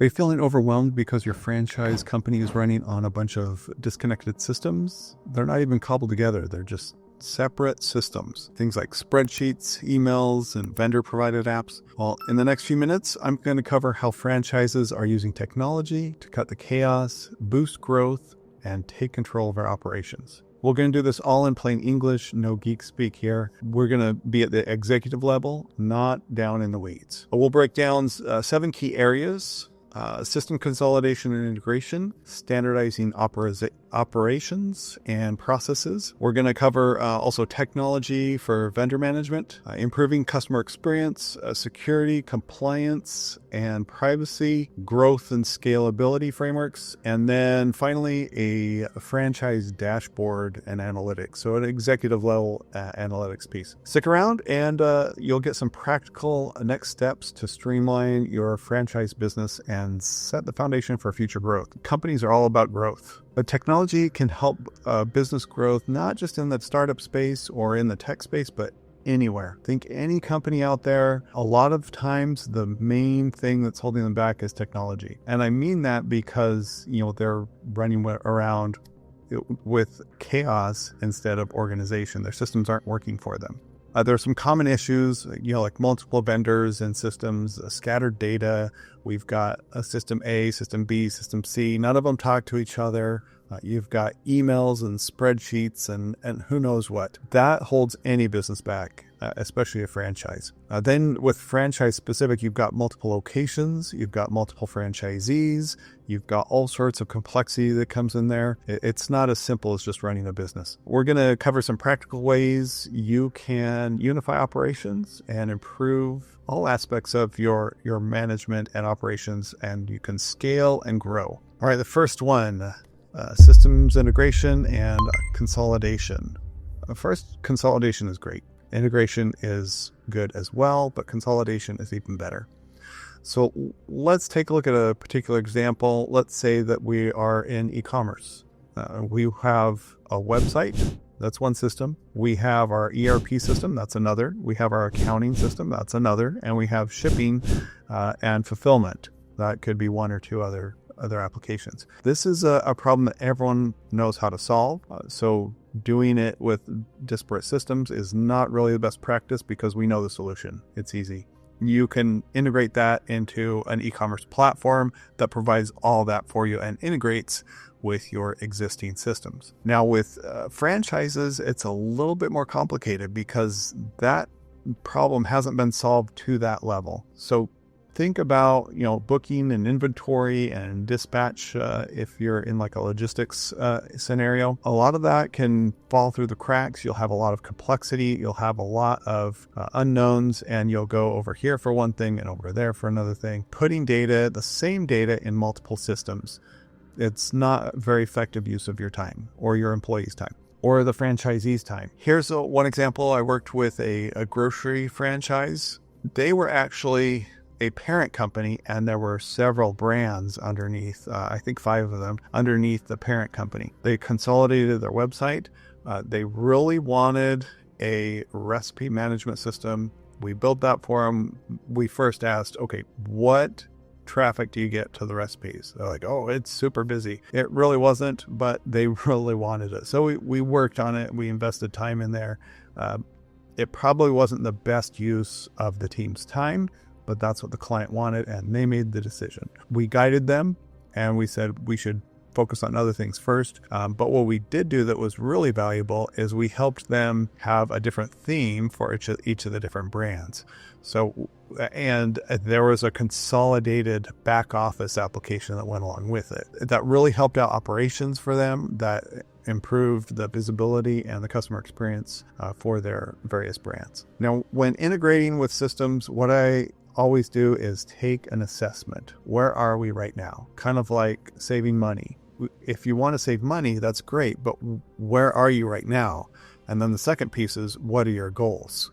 Are you feeling overwhelmed because your franchise company is running on a bunch of disconnected systems? They're not even cobbled together. They're just separate systems. Things like spreadsheets, emails, and vendor-provided apps. Well, in the next few minutes, I'm going to cover how franchises are using technology to cut the chaos, boost growth, and take control of our operations. We're going to do this all in plain English, no geek speak here. We're going to be at the executive level, not down in the weeds. We'll break down 7 key areas. System consolidation and integration, standardizing operations and processes. We're going to cover also technology for vendor management, improving customer experience, security, compliance, and privacy, growth and scalability frameworks, and then finally a franchise dashboard and analytics. So an executive level analytics piece. Stick around and you'll get some practical next steps to streamline your franchise business and set the foundation for future growth. Companies are all about growth. But technology can help business growth, not just in the startup space or in the tech space, but anywhere. Think any company out there, a lot of times the main thing that's holding them back is technology. And I mean that because, they're running around with chaos instead of organization. Their systems aren't working for them. There are some common issues, like multiple vendors and systems, scattered data. We've got a system A, system B, system C. None of them talk to each other. You've got emails and spreadsheets and who knows what. That holds any business back, especially a franchise. Then with franchise specific, you've got multiple locations, you've got multiple franchisees, you've got all sorts of complexity that comes in there. It's not as simple as just running a business. We're going to cover some practical ways you can unify operations and improve all aspects of your management and operations, and you can scale and grow. All right, the first one, systems integration and consolidation. First, consolidation is great. Integration is good as well, but consolidation is even better. So let's take a look at a particular example. Let's say that we are in e-commerce. We have a website. That's one system. We have our ERP system. That's another. We have our accounting system. That's another. And we have shipping and fulfillment. That could be one or two other applications. This is a problem that everyone knows how to solve. So doing it with disparate systems is not really the best practice because we know the solution. It's easy. You can integrate that into an e-commerce platform that provides all that for you and integrates with your existing systems. Now with franchises, it's a little bit more complicated because that problem hasn't been solved to that level. So think about, booking and inventory and dispatch. If you're in like a logistics scenario, a lot of that can fall through the cracks. You'll have a lot of complexity. You'll have a lot of unknowns, and you'll go over here for one thing and over there for another thing. Putting the same data in multiple systems, it's not very effective use of your time or your employees' time or the franchisee's time. Here's one example. I worked with a grocery franchise. They were actually a parent company, and there were several brands underneath, I think 5 of them, underneath the parent company. They consolidated their website. They really wanted a recipe management system. We built that for them. We first asked, okay, what traffic do you get to the recipes? They're like, oh, it's super busy. It really wasn't, but they really wanted it. So we worked on it. We invested time in there. It probably wasn't the best use of the team's time, but that's what the client wanted, and they made the decision. We guided them, and we said we should focus on other things first. But what we did do that was really valuable is we helped them have a different theme for each of the different brands. So, and there was a consolidated back office application that went along with it. That really helped out operations for them, that improved the visibility and the customer experience for their various brands. Now, when integrating with systems, what I always do is take an assessment. Where are we right now? Kind of like saving money. If you want to save money, that's great, but where are you right now? And then the second piece is, what are your goals?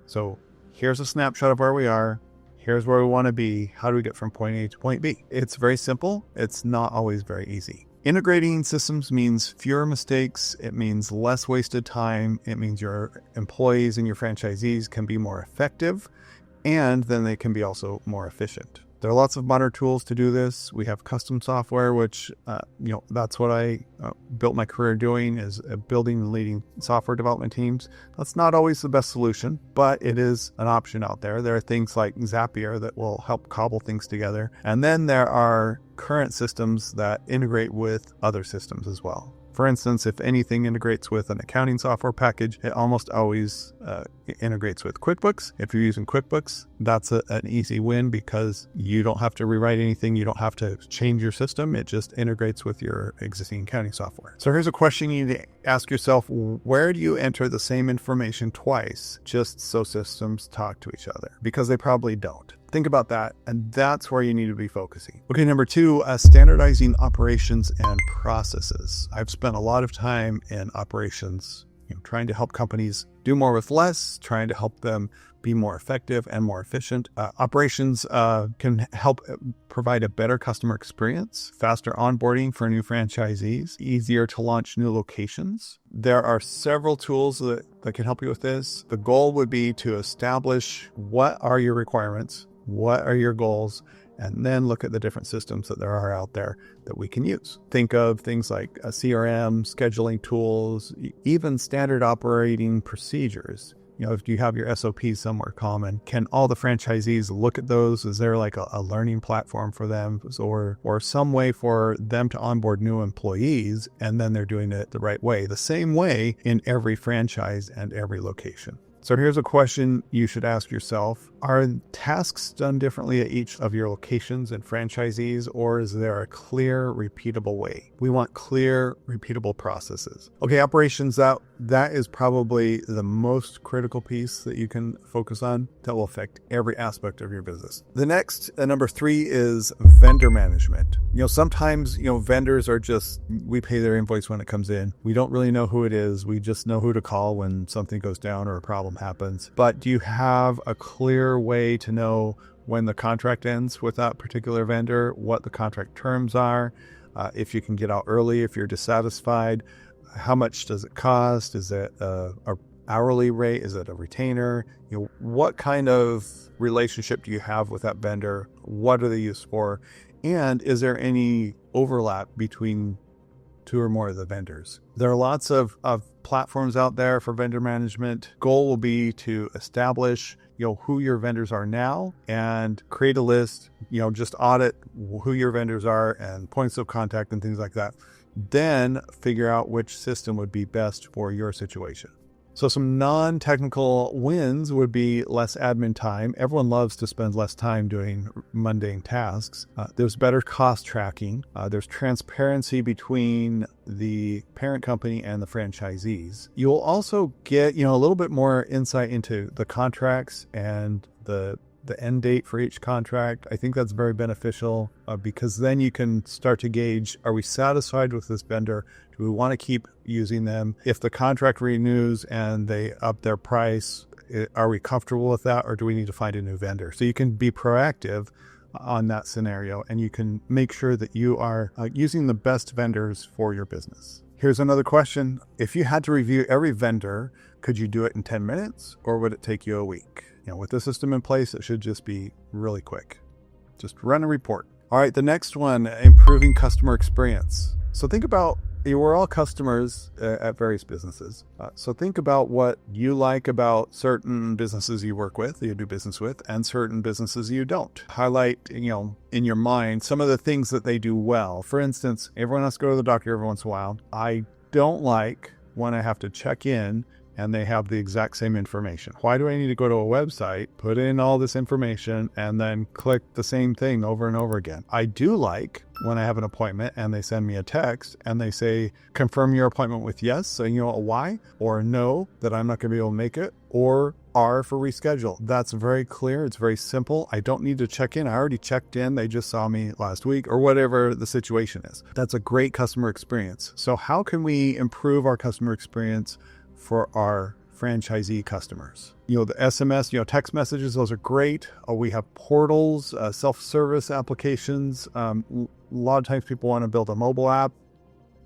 So here's a snapshot of where we are. Here's where we want to be. How do we get from point A to point B? It's very simple. It's not always very easy. Integrating systems means fewer mistakes. It means less wasted time. It means your employees and your franchisees can be more effective, and then they can be also more efficient. There are lots of modern tools to do this. We have custom software, which, that's what I built my career doing, is building and leading software development teams. That's not always the best solution, but it is an option out there. There are things like Zapier that will help cobble things together. And then there are current systems that integrate with other systems as well. For instance, if anything integrates with an accounting software package, it almost always integrates with QuickBooks. If you're using QuickBooks, that's an easy win because you don't have to rewrite anything. You don't have to change your system. It just integrates with your existing accounting software. So here's a question you need to ask yourself. Where do you enter the same information twice just so systems talk to each other? Because they probably don't. Think about that, and that's where you need to be focusing. Okay, number 2, standardizing operations and processes. I've spent a lot of time in operations, trying to help companies do more with less, trying to help them be more effective and more efficient. Operations can help provide a better customer experience, faster onboarding for new franchisees, easier to launch new locations. There are several tools that can help you with this. The goal would be to establish what are your requirements, what are your goals, and then look at the different systems that there are out there that we can use. Think of things like a CRM, scheduling tools, even standard operating procedures. If you have your SOPs somewhere common, can all the franchisees look at those? Is there like a learning platform for them or some way for them to onboard new employees and then they're doing it the right way, the same way in every franchise and every location? So here's a question you should ask yourself. Are tasks done differently at each of your locations and franchisees, or is there a clear, repeatable way? We want clear, repeatable processes. Okay, operations, that is probably the most critical piece that you can focus on that will affect every aspect of your business. The next, number 3, is vendor management. Sometimes, vendors are just, we pay their invoice when it comes in. We don't really know who it is. We just know who to call when something goes down or a problem happens. But do you have a clear way to know when the contract ends with that particular vendor, what the contract terms are, if you can get out early, if you're dissatisfied, how much does it cost? Is it a hourly rate? Is it a retainer? What kind of relationship do you have with that vendor? What are they used for? And is there any overlap between 2 or more of the vendors? There are lots of platforms out there for vendor management. Goal will be to establish who your vendors are now and create a list, just audit who your vendors are and points of contact and things like that. Then figure out which system would be best for your situation. So some non-technical wins would be less admin time. Everyone loves to spend less time doing mundane tasks. There's better cost tracking. There's transparency between the parent company and the franchisees. You'll also get, a little bit more insight into the contracts and the end date for each contract. I think that's very beneficial because then you can start to gauge, are we satisfied with this vendor? Do we want to keep using them? If the contract renews and they up their price, are we comfortable with that, or do we need to find a new vendor? So you can be proactive on that scenario, and you can make sure that you are using the best vendors for your business. Here's another question. If you had to review every vendor, could you do it in 10 minutes, or would it take you a week? With the system in place, it should just be really quick. Just run a report. All right, the next one, improving customer experience. So think about, we're all customers at various businesses. So think about what you like about certain businesses you work with, you do business with, and certain businesses you don't. Highlight, in your mind, some of the things that they do well. For instance, everyone has to go to the doctor every once in a while. I don't like when I have to check in and they have the exact same information. Why do I need to go to a website, put in all this information, and then click the same thing over and over again? I do like when I have an appointment and they send me a text and they say, confirm your appointment with yes, so you know a Y, or no, that I'm not gonna be able to make it, or R for reschedule. That's very clear. It's very simple. I don't need to check in. I already checked in. They just saw me last week, or whatever the situation is. That's a great customer experience. So how can we improve our customer experience for our franchisee customers? The SMS, text messages, those are great. We have portals, self-service applications. A lot of times people want to build a mobile app.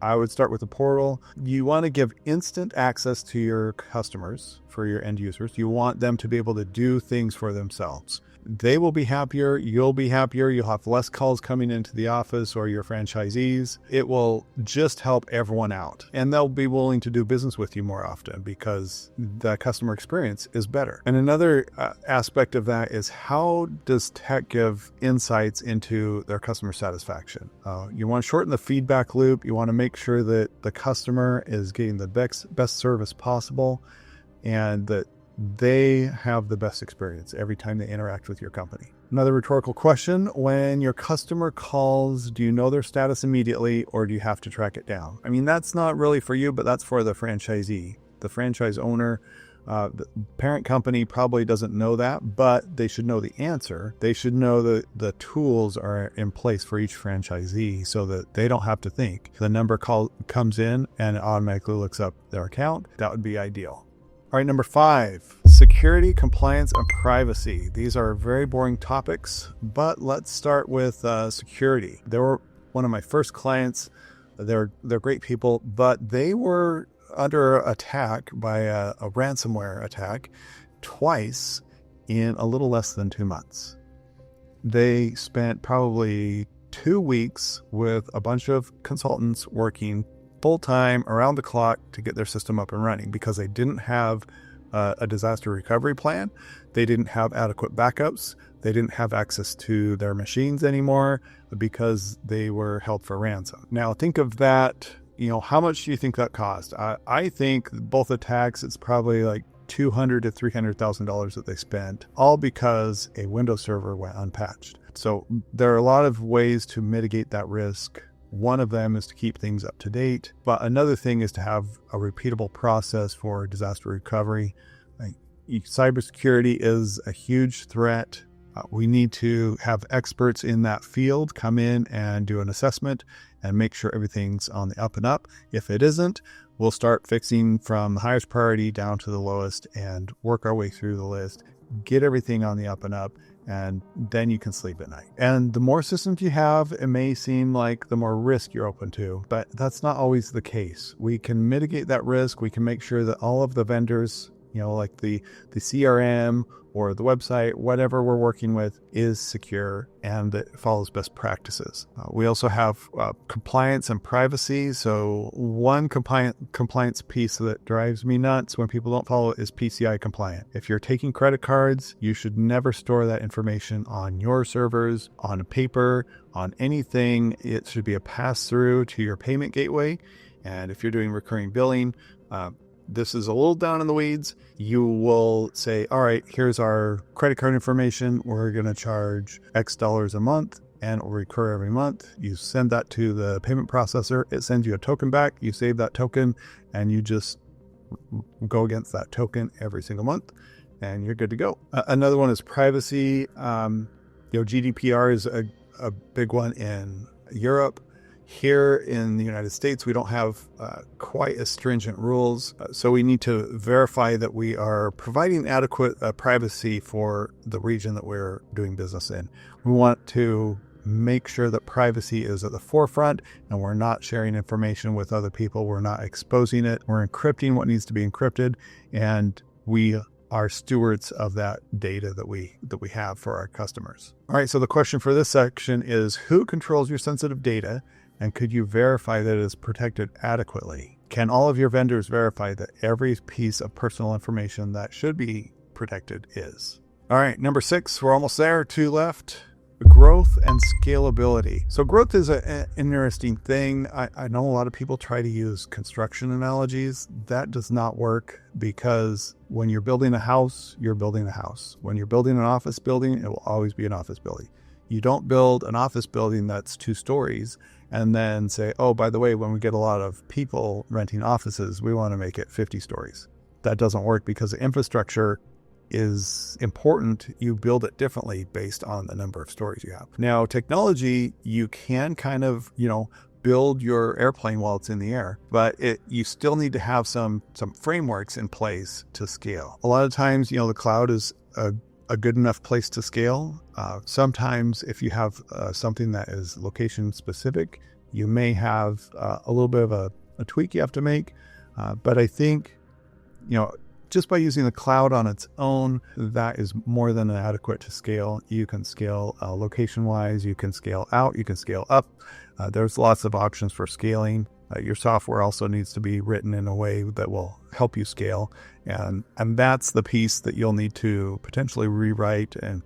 I would start with a portal. You want to give instant access to your customers, for your end users. You want them to be able to do things for themselves. they will be happier. You'll be happier. You'll have less calls coming into the office or your franchisees. It will just help everyone out. And they'll be willing to do business with you more often because the customer experience is better. And another aspect of that is, how does tech give insights into their customer satisfaction? You want to shorten the feedback loop. You want to make sure that the customer is getting the best service possible and that they have the best experience every time they interact with your company. Another rhetorical question: when your customer calls, do you know their status immediately or do you have to track it down? I mean, that's not really for you, but that's for the franchisee. The franchise owner, the parent company probably doesn't know that, but they should know the answer. They should know that the tools are in place for each franchisee so that they don't have to think. The number comes in and it automatically looks up their account. That would be ideal. All right, number 5, security, compliance, and privacy. These are very boring topics, but let's start with security. They were one of my first clients. They're great people, but they were under attack by a ransomware attack twice in a little less than 2 months. They spent probably 2 weeks with a bunch of consultants working full-time around the clock to get their system up and running because they didn't have a disaster recovery plan. They didn't have adequate backups. They didn't have access to their machines anymore because they were held for ransom. Now think of that, how much do you think that cost? I think both attacks, it's probably like $200,000 to $300,000 that they spent, all because a Windows server went unpatched. So there are a lot of ways to mitigate that risk. One of them is to keep things up to date, but another thing is to have a repeatable process for disaster recovery. Cybersecurity is a huge threat. We need to have experts in that field come in and do an assessment and make sure everything's on the up and up. If it isn't, we'll start fixing from the highest priority down to the lowest and work our way through the list, get everything on the up and up, and then you can sleep at night. And the more systems you have, it may seem like the more risk you're open to, but that's not always the case. We can mitigate that risk. We can make sure that all of the vendors, like the CRM or the website, whatever we're working with, is secure and that follows best practices. We also have compliance and privacy. So one compliance piece that drives me nuts when people don't follow it is PCI compliant. If you're taking credit cards, you should never store that information on your servers, on paper, on anything. It should be a pass-through to your payment gateway. And if you're doing recurring billing, this is a little down in the weeds. You will say, all right, here's our credit card information. We're going to charge X dollars a month and it will recur every month. You send that to the payment processor. It sends you a token back. You save that token and you just go against that token every single month and you're good to go. Another one is privacy. GDPR is a big one in Europe. Here in the United States, we don't have quite as stringent rules, so we need to verify that we are providing adequate privacy for the region that we're doing business in. We want to make sure that privacy is at the forefront and we're not sharing information with other people. We're not exposing it. We're encrypting what needs to be encrypted, and we are stewards of that data that we have for our customers. All right, so the question for this section is, who controls your sensitive data? And could you verify that it is protected adequately? Can all of your vendors verify that every piece of personal information that should be protected is? All right, number 6, we're almost there, 2 left. Growth and scalability. So growth is an interesting thing. I know a lot of people try to use construction analogies. That does not work because when you're building a house, you're building a house. When you're building an office building, it will always be an office building. You don't build an office building that's 2 stories and then say, oh, by the way, when we get a lot of people renting offices, we want to make it 50 stories. That doesn't work because the infrastructure is important. You build it differently based on the number of stories you have. Now, technology, you can kind of, build your airplane while it's in the air, but you still need to have some frameworks in place to scale. A lot of times, the cloud is a good enough place to scale. Sometimes if you have something that is location specific, you may have a little bit of a tweak you have to make. But I think, Just by using the cloud on its own, that is more than adequate to scale. You can scale location-wise, you can scale out, you can scale up. There's lots of options for scaling. Your software also needs to be written in a way that will help you scale. And that's the piece that you'll need to potentially rewrite and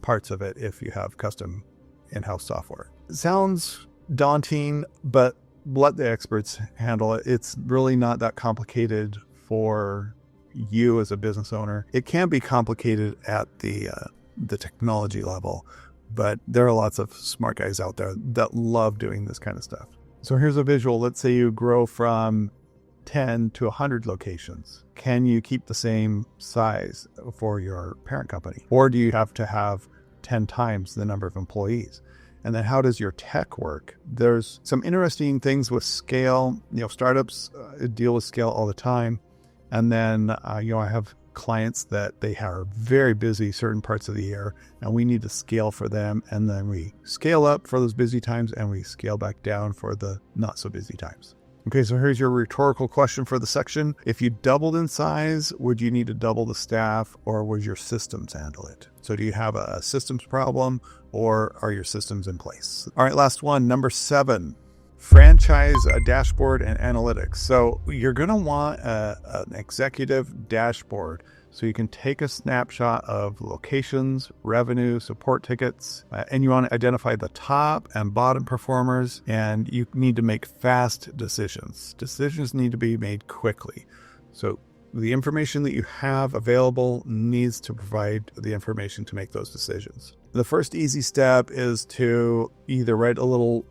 parts of it if you have custom in-house software. It sounds daunting, but let the experts handle it. It's really not that complicated for you as a business owner. It can be complicated at the technology level, but there are lots of smart guys out there that love doing this kind of stuff. So here's a visual. Let's say you grow from 10 to 100 locations. Can you keep the same size for your parent company? Or do you have to have 10 times the number of employees? And then how does your tech work? There's some interesting things with scale. Startups deal with scale all the time. And then, I have clients that they are very busy certain parts of the year, and we need to scale for them. And then we scale up for those busy times and we scale back down for the not so busy times. Okay, so here's your rhetorical question for the section. If you doubled in size, would you need to double the staff, or would your systems handle it? So do you have a systems problem, or are your systems in place? All right, last one, number 7, franchise dashboard and analytics. So you're going to want an executive dashboard so you can take a snapshot of locations, revenue, support tickets, and you want to identify the top and bottom performers, and you need to make fast decisions. Decisions need to be made quickly. So the information that you have available needs to provide the information to make those decisions. The first easy step is to either write a little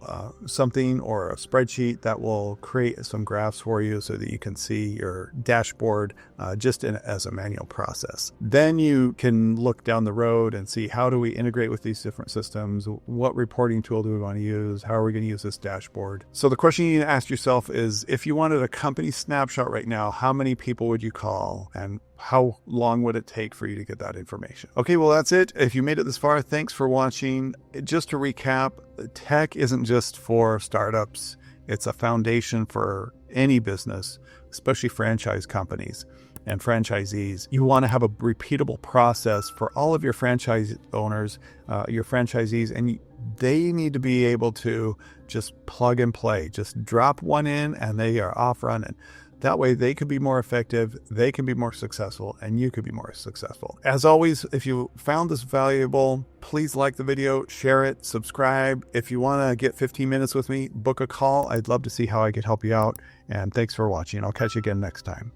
something or a spreadsheet that will create some graphs for you so that you can see your dashboard as a manual process. Then you can look down the road and see, how do we integrate with these different systems? What reporting tool do we want to use? How are we going to use this dashboard? So the question you need to ask yourself is, if you wanted a company snapshot right now, how many people would you call, and how long would it take for you to get that information? Okay, well, that's it. If you made it this far, thanks for watching. Just to recap, tech isn't just for startups. It's a foundation for any business, especially franchise companies and franchisees. You want to have a repeatable process for all of your franchise owners, your franchisees, and they need to be able to just plug and play. Just drop one in and they are off running. That way they could be more effective, they can be more successful, and you could be more successful. As always, if you found this valuable, please like the video, share it, subscribe. If you want to get 15 minutes with me, book a call. I'd love to see how I could help you out. And thanks for watching. I'll catch you again next time.